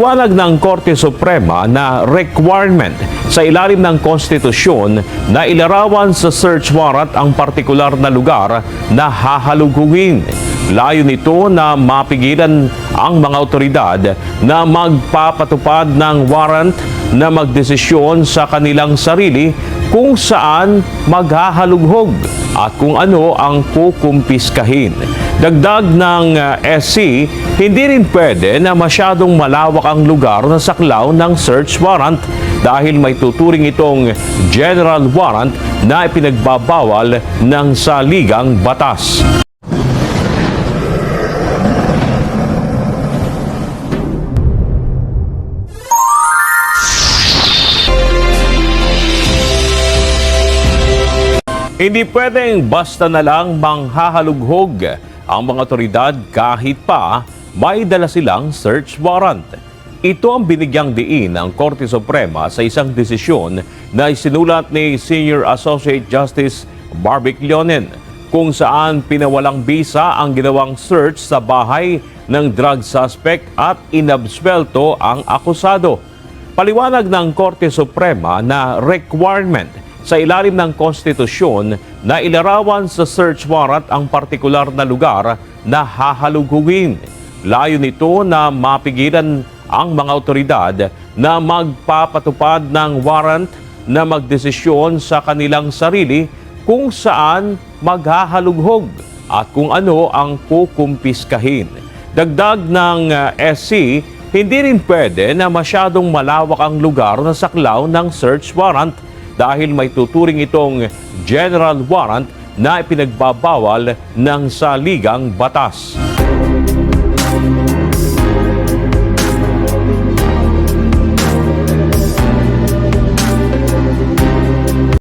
Paliwanag ng Korte Suprema na requirement sa ilalim ng konstitusyon na ilarawan sa search warrant ang partikular na lugar na hahalugugin. Layo nito na mapigilan ang mga otoridad na magpapatupad ng warrant na magdesisyon sa kanilang sarili kung saan maghahalughog at kung ano ang kukumpiskahin. Dagdag ng SC, hindi rin pwede na masyadong malawak ang lugar na saklaw ng search warrant dahil may tuturing itong general warrant na ipinagbabawal ng saligang batas. Hindi pwedeng basta na lang manghahalughog ang mga otoridad kahit pa may dala silang search warrant. Ito ang binigyang diin ng Korte Suprema sa isang desisyon na isinulat ni Senior Associate Justice Barbic Leonen kung saan pinawalang bisa ang ginawang search sa bahay ng drug suspect at inabswelto ang akusado. Paliwanag ng Korte Suprema na requirement sa ilalim ng konstitusyon na ilarawan sa search warrant ang partikular na lugar na hahalugugin. Layo nito na mapigilan ang mga otoridad na magpapatupad ng warrant na magdesisyon sa kanilang sarili kung saan maghahalughog at kung ano ang kukumpiskahin. Dagdag ng SC, hindi rin pwede na masyadong malawak ang lugar na saklaw ng search warrant dahil may tuturing itong general warrant na ipinagbabawal ng saligang batas.